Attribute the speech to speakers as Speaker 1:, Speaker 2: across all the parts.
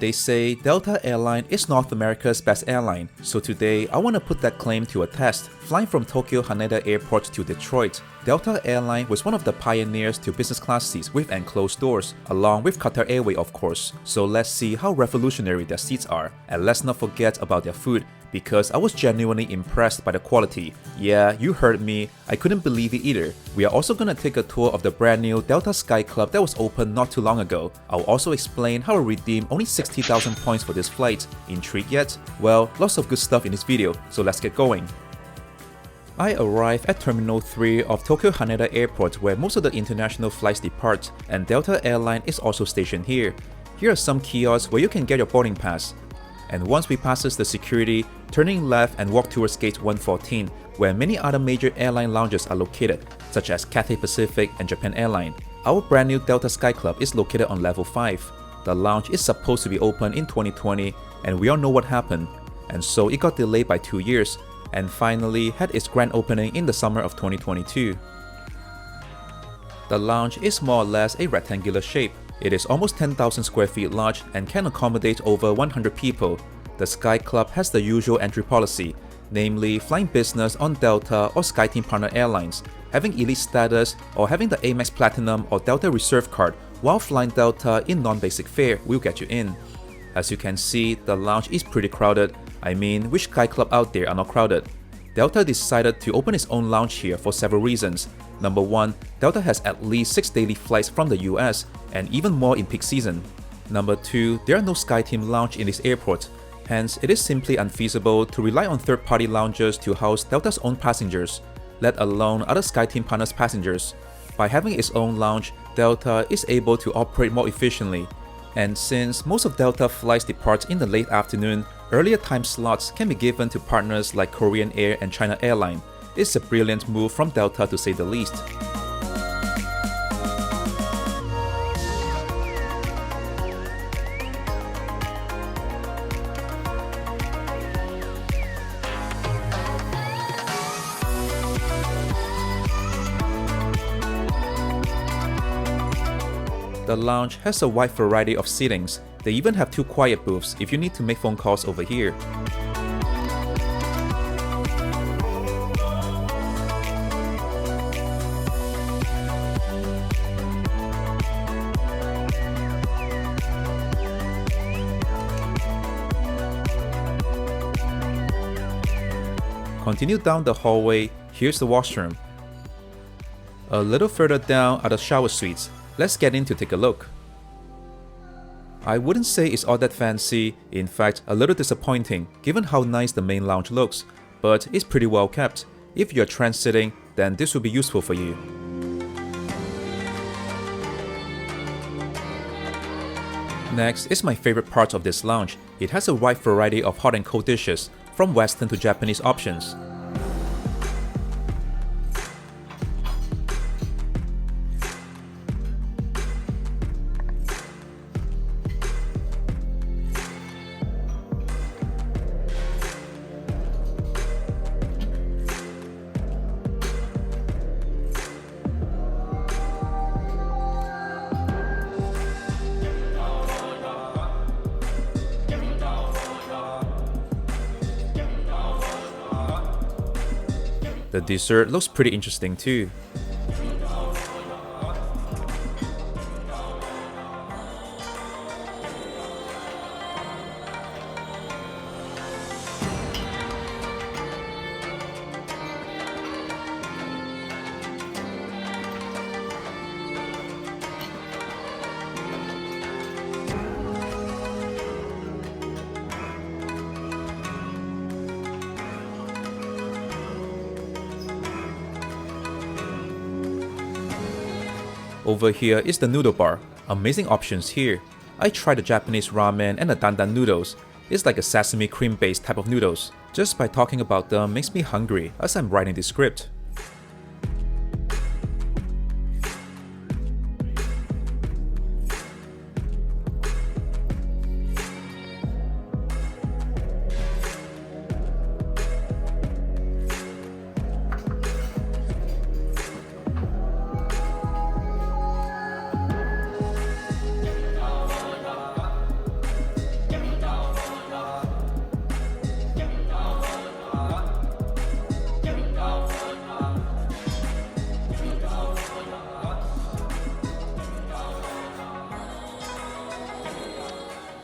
Speaker 1: They say Delta Airline is North America's best airline, so today I want to put that claim to a test. Flying from Tokyo Haneda Airport to Detroit, Delta Airline was one of the pioneers to business class seats with enclosed doors, along with Qatar Airways of course. So let's see how revolutionary their seats are, and let's not forget about their food, because I was genuinely impressed by the quality. Yeah, you heard me, I couldn't believe it either. We are also gonna take a tour of the brand new Delta Skyclub that was opened not too long ago. I'll also explain how I redeemed only 60,000 points for this flight. Intrigued yet? Well, lots of good stuff in this video, so let's get going. I arrived at Terminal 3 of Tokyo Haneda Airport where most of the international flights depart, and Delta Airline is also stationed here. Here are some kiosks where you can get your boarding pass. And once we passes the security, turning left and walk towards gate 114, where many other major airline lounges are located, such as Cathay Pacific and Japan Airline. Our brand new Delta Skyclub is located on level 5. The lounge is supposed to be open in 2020, and we all know what happened, and so it got delayed by 2 years, and finally had its grand opening in the summer of 2022. The lounge is more or less a rectangular shape. It is almost 10,000 square feet large and can accommodate over 100 people. The Sky Club has the usual entry policy, namely flying business on Delta or SkyTeam partner airlines, having elite status, or having the Amex Platinum or Delta Reserve card while flying Delta in non-basic fare will get you in. As you can see, the lounge is pretty crowded. I mean, which Sky Club out there are not crowded? Delta decided to open its own lounge here for several reasons. Number 1, Delta has at least 6 daily flights from the US, and even more in peak season. Number 2, there are no SkyTeam lounge in this airport, hence it is simply unfeasible to rely on third-party lounges to house Delta's own passengers, let alone other SkyTeam partners' passengers. By having its own lounge, Delta is able to operate more efficiently. And since most of Delta flights depart in the late afternoon, earlier time slots can be given to partners like Korean Air and China Airline. It's a brilliant move from Delta to say the least. The lounge has a wide variety of seatings. They even have 2 quiet booths if you need to make phone calls over here. Continue down the hallway, here's the washroom. A little further down are the shower suites. Let's get in to take a look. I wouldn't say it's all that fancy, in fact a little disappointing given how nice the main lounge looks, but it's pretty well kept. If you're transiting, then this will be useful for you. Next is my favorite part of this lounge. It has a wide variety of hot and cold dishes, from Western to Japanese options. The dessert looks pretty interesting too. Over here is the Noodle Bar. Amazing options here. I tried the Japanese ramen and the dandan noodles. It's like a sesame cream based type of noodles. Just by talking about them makes me hungry as I'm writing this script.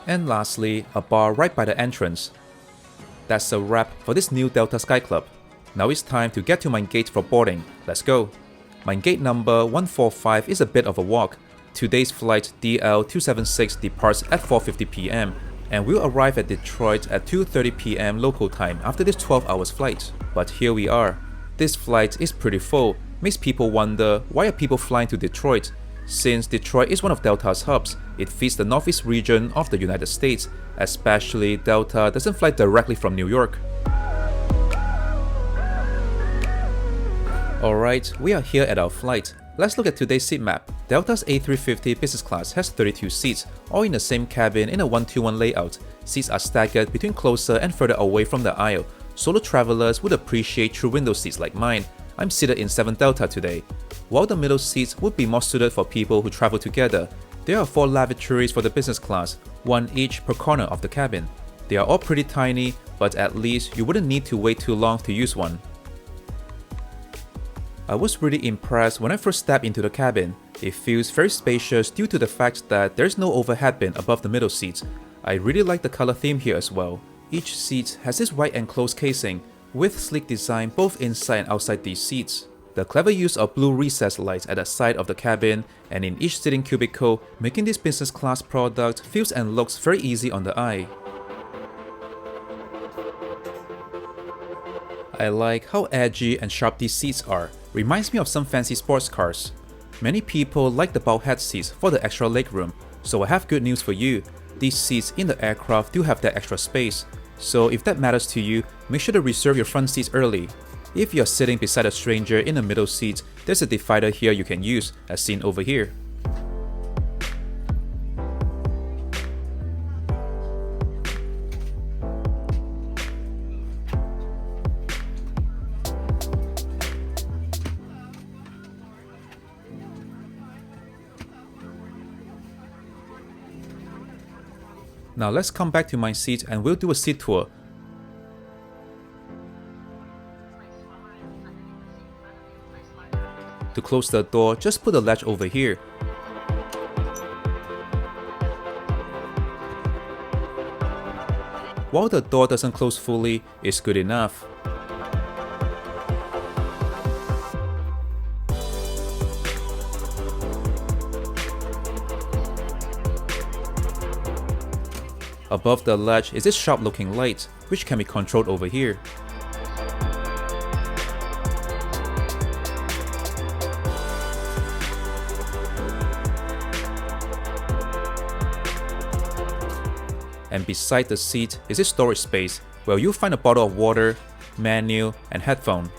Speaker 1: And lastly, a bar right by the entrance. That's a wrap for this new Delta Skyclub. Now it's time to get to my gate for boarding. Let's go. My gate number 145 is a bit of a walk. Today's flight DL276 departs at 4:50 p.m. and we'll arrive at Detroit at 2:30 p.m. local time after this 12 hours flight. But here we are. This flight is pretty full. Makes people wonder, why are people flying to Detroit? Since Detroit is one of Delta's hubs, it feeds the northeast region of the United States, especially Delta doesn't fly directly from New York. Alright, we are here at our flight. Let's look at today's seat map. Delta's A350 business class has 32 seats, all in the same cabin in a 1-2-1 layout. Seats are staggered between closer and further away from the aisle. Solo travelers would appreciate true window seats like mine. I'm seated in 7 Delta today. While the middle seats would be more suited for people who travel together, there are 4 lavatories for the business class, 1 each per corner of the cabin. They are all pretty tiny, but at least you wouldn't need to wait too long to use one. I was really impressed when I first stepped into the cabin. It feels very spacious due to the fact that there's no overhead bin above the middle seats. I really like the color theme here as well. Each seat has this white enclosed casing, with sleek design both inside and outside these seats. The clever use of blue recessed lights at the side of the cabin and in each sitting cubicle, making this business class product feels and looks very easy on the eye. I like how edgy and sharp these seats are. Reminds me of some fancy sports cars. Many people like the bulkhead seats for the extra legroom, so I have good news for you. These seats in the aircraft do have that extra space. So if that matters to you, make sure to reserve your front seats early. If you're sitting beside a stranger in the middle seat, there's a divider here you can use, as seen over here. Now let's come back to my seat and we'll do a seat tour. To close the door, just put the latch over here. While the door doesn't close fully, it's good enough. Above the latch is this sharp looking light, which can be controlled over here. And beside the seat is this storage space, where you'll find a bottle of water, menu, and headphone.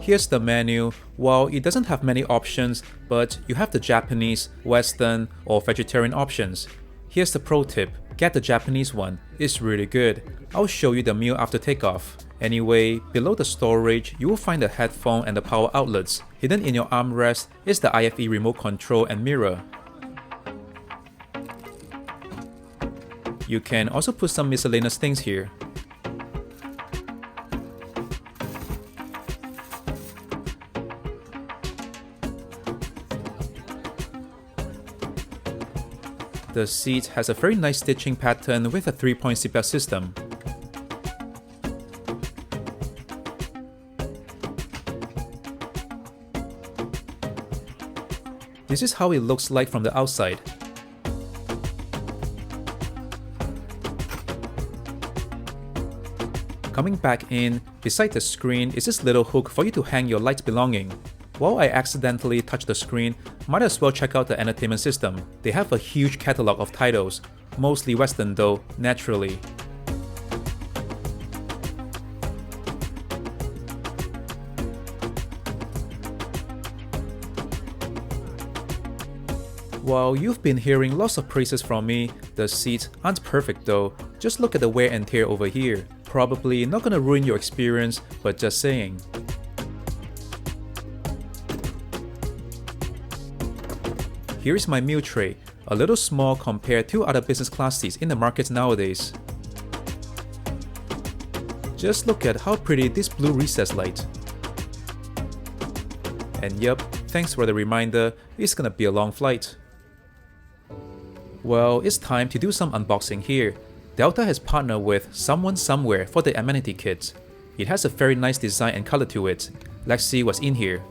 Speaker 1: Here's the menu. While it doesn't have many options, but you have the Japanese, Western, or vegetarian options. Here's the pro tip, get the Japanese one, it's really good. I'll show you the meal after takeoff. Anyway, below the storage, you will find the headphone and the power outlets. Hidden in your armrest is the IFE remote control and mirror. You can also put some miscellaneous things here. The seat has a very nice stitching pattern with a 3-point seatbelt system. This is how it looks like from the outside. Coming back in, beside the screen is this little hook for you to hang your light belonging. While I accidentally touched the screen, might as well check out the entertainment system. They have a huge catalog of titles, mostly Western though, naturally. While you've been hearing lots of praises from me, the seats aren't perfect though. Just look at the wear and tear over here. Probably not gonna ruin your experience, but just saying. Here is my meal tray, a little small compared to other business class seats in the market nowadays. Just look at how pretty this blue recessed light. And yup, Thanks for the reminder, it's gonna be a long flight. Well, it's time to do some unboxing here. Delta has partnered with Someone Somewhere for the Amenity Kit. It has a very nice design and color to it. Let's see what's in here.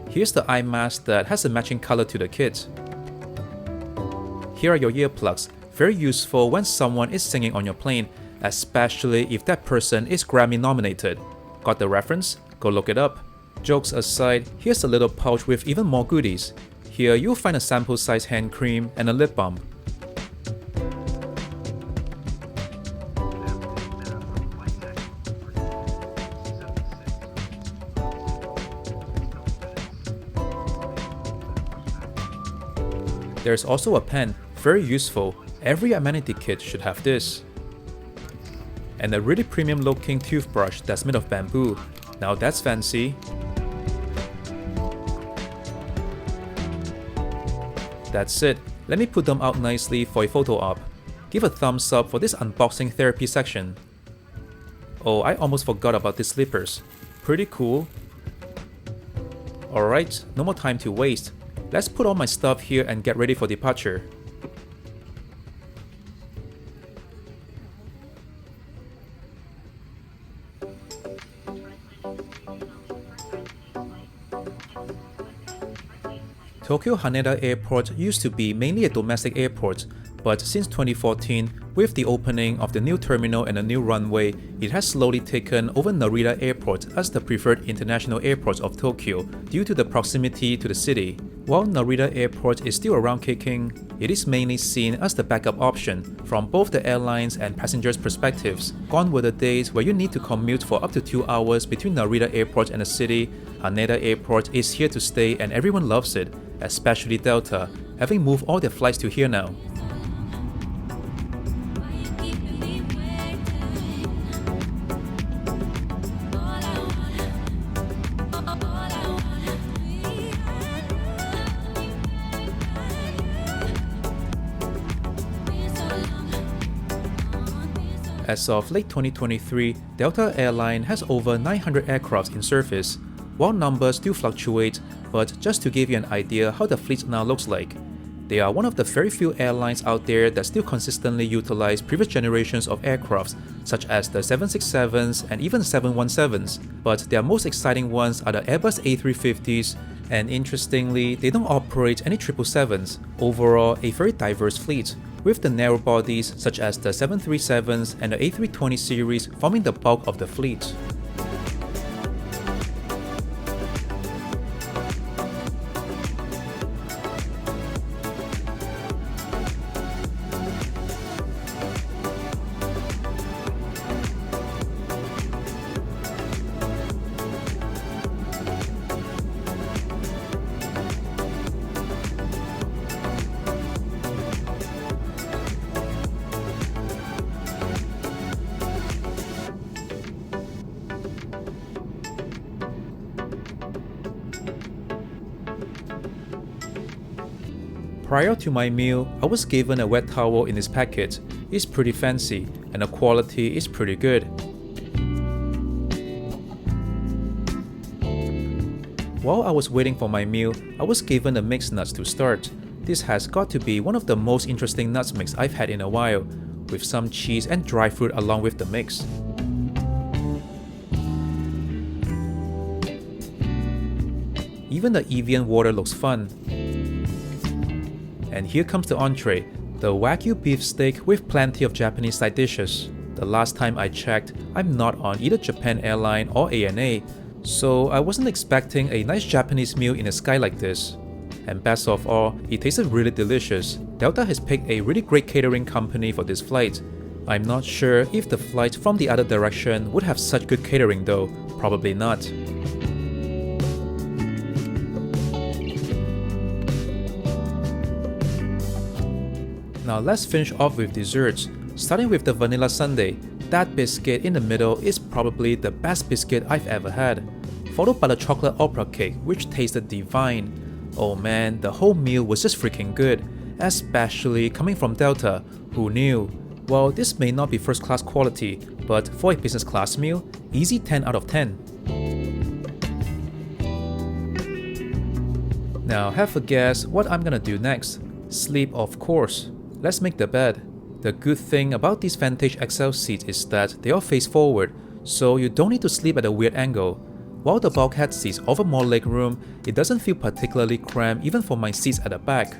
Speaker 1: Here's the eye mask that has a matching color to the kit. Here are your earplugs, very useful when someone is singing on your plane, especially if that person is Grammy nominated. Got the reference? Go look it up. Jokes aside, here's a little pouch with even more goodies. Here you'll find a sample size hand cream and a lip balm. There's also a pen, very useful. Every Amenity kit should have this. And a really premium looking toothbrush that's made of bamboo. Now that's fancy. That's it. Let me put them out nicely for a photo op. Give a thumbs up for this unboxing therapy section. Oh, I almost forgot about these slippers. Pretty cool. Alright, no more time to waste. Let's put all my stuff here and get ready for departure. Tokyo Haneda Airport used to be mainly a domestic airport, but since 2014, with the opening of the new terminal and a new runway, it has slowly taken over Narita Airport as the preferred international airport of Tokyo due to the proximity to the city. While Narita Airport is still around kicking, it is mainly seen as the backup option from both the airlines and passengers' perspectives. Gone were the days where you need to commute for up to 2 hours between Narita Airport and the city. Haneda Airport is here to stay and everyone loves it, especially Delta, having moved all their flights to here now. As of late 2023, Delta Airline has over 900 aircraft in service. While numbers do fluctuate, but just to give you an idea how the fleet now looks like, they are one of the very few airlines out there that still consistently utilize previous generations of aircrafts, such as the 767s and even 717s, but their most exciting ones are the Airbus A350s, and interestingly, they don't operate any 777s. Overall, a very diverse fleet, with the narrow bodies such as the 737s and the A320 series forming the bulk of the fleet. Prior to my meal, I was given a wet towel in this packet. It's pretty fancy and the quality is pretty good. While I was waiting for my meal, I was given the mixed nuts to start. This has got to be one of the most interesting nuts mix I've had in a while, with some cheese and dry fruit along with the mix. Even the Evian water looks fun. And here comes the entree, the Wagyu beef steak with plenty of Japanese side dishes. The last time I checked, I'm not on either Japan Airline or ANA, so I wasn't expecting a nice Japanese meal in a sky like this. And best of all, it tasted really delicious. Delta has picked a really great catering company for this flight. I'm not sure if the flight from the other direction would have such good catering though, probably not. Now let's finish off with desserts, starting with the vanilla sundae. That biscuit in the middle is probably the best biscuit I've ever had, followed by the chocolate opera cake, which tasted divine. Oh man, the whole meal was just freaking good, especially coming from Delta. Who knew? Well, this may not be first class quality, but for a business class meal, easy 10 out of 10. Now have a guess what I'm gonna do next. Sleep, of course. Let's make the bed. The good thing about these Vantage XL seats is that they all face forward, so you don't need to sleep at a weird angle. While the bulkhead seats offer more legroom, it doesn't feel particularly cramped even for my seats at the back.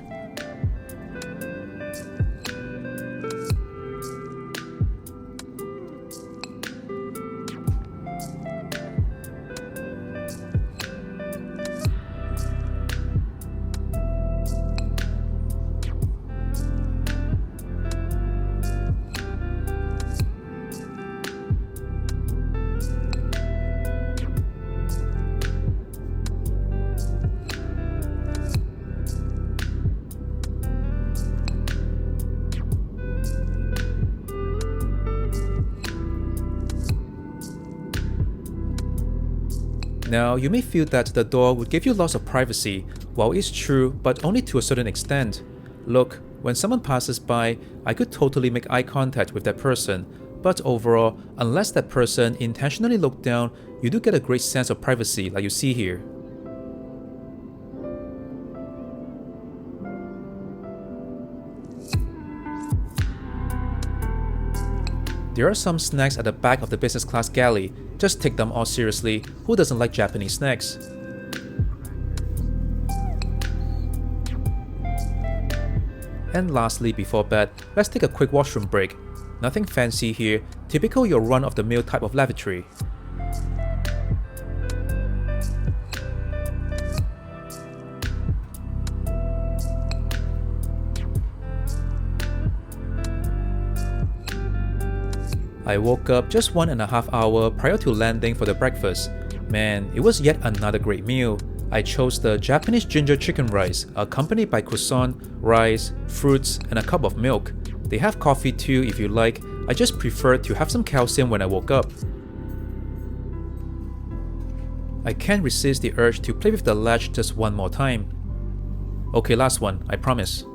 Speaker 1: Now, you may feel that the door would give you lots of privacy. Well, it's true, but only to a certain extent. Look, when someone passes by, I could totally make eye contact with that person, but overall, unless that person intentionally looked down, you do get a great sense of privacy like you see here. There are some snacks at the back of the business class galley. Just take them all seriously. Who doesn't like Japanese snacks? And lastly, before bed, let's take a quick washroom break. Nothing fancy here, typical your run-of-the-mill type of lavatory. I woke up just 1.5 hours prior to landing for the breakfast. Man, it was yet another great meal. I chose the Japanese ginger chicken rice, accompanied by croissant, rice, fruits, and a cup of milk. They have coffee too if you like. I just preferred to have some calcium when I woke up. I can't resist the urge to play with the latch just one more time. Okay, last one, I promise.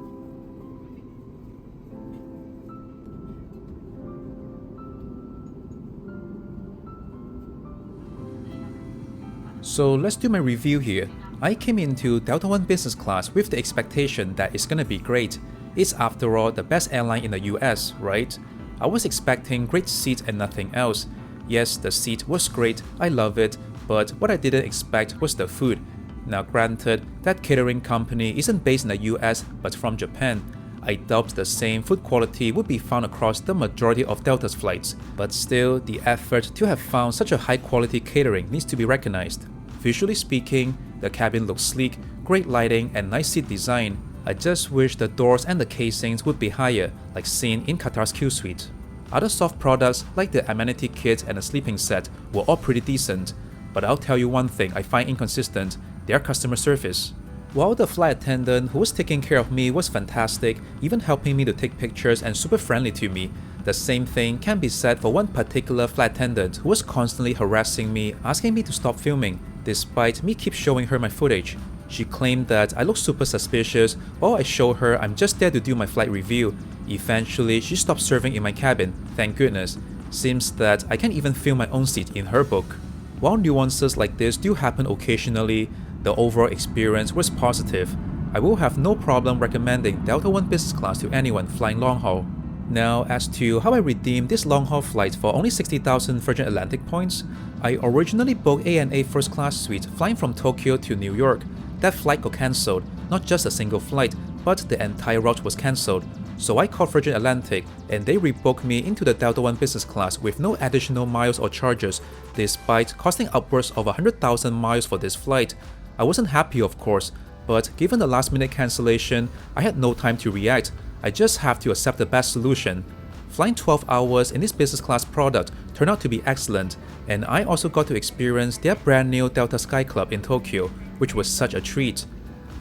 Speaker 1: So let's do my review here. I came into Delta One business class with the expectation that it's gonna be great. It's after all the best airline in the US, right? I was expecting great seats and nothing else. Yes, the seat was great, I love it, but what I didn't expect was the food. Now granted, that catering company isn't based in the US but from Japan. I doubt the same food quality would be found across the majority of Delta's flights, but still, the effort to have found such a high quality catering needs to be recognized. Visually speaking, the cabin looks sleek, great lighting and nice seat design. I just wish the doors and the casings would be higher, like seen in Qatar's Q Suite. Other soft products like the Amenity Kit and the sleeping set were all pretty decent, but I'll tell you one thing I find inconsistent, their customer service. While the flight attendant who was taking care of me was fantastic, even helping me to take pictures and super friendly to me, the same thing can be said for one particular flight attendant who was constantly harassing me, asking me to stop filming, despite me keep showing her my footage. She claimed that I look super suspicious while I show her I'm just there to do my flight review. Eventually, she stopped serving in my cabin, thank goodness. Seems that I can't even film my own seat in her book. While nuances like this do happen occasionally, the overall experience was positive. I will have no problem recommending Delta One business class to anyone flying long haul. Now, as to how I redeemed this long-haul flight for only 60,000 Virgin Atlantic points, I originally booked ANA first class suite flying from Tokyo to New York. That flight got cancelled, not just a single flight, but the entire route was cancelled. So I called Virgin Atlantic and they rebooked me into the Delta One business class with no additional miles or charges, despite costing upwards of 100,000 miles for this flight. I wasn't happy of course, but given the last minute cancellation, I had no time to react. I just have to accept the best solution. Flying 12 hours in this business class product turned out to be excellent, and I also got to experience their brand new Delta Skyclub in Tokyo, which was such a treat.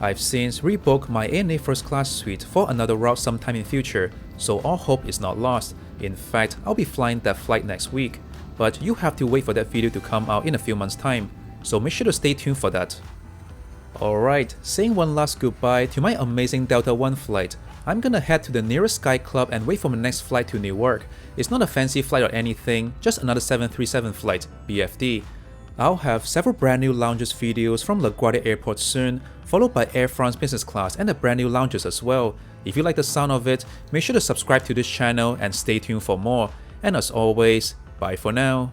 Speaker 1: I've since rebooked my ANA first class suite for another route sometime in future, so all hope is not lost. In fact, I'll be flying that flight next week, but you have to wait for that video to come out in a few months' time, so make sure to stay tuned for that. Alright, saying one last goodbye to my amazing Delta One flight. I'm gonna head to the nearest Sky Club and wait for my next flight to Newark. It's not a fancy flight or anything, just another 737 flight, BFD. I'll have several brand new lounges videos from LaGuardia Airport soon, followed by Air France business class and the brand new lounges as well. If you like the sound of it, make sure to subscribe to this channel and stay tuned for more. And as always, bye for now.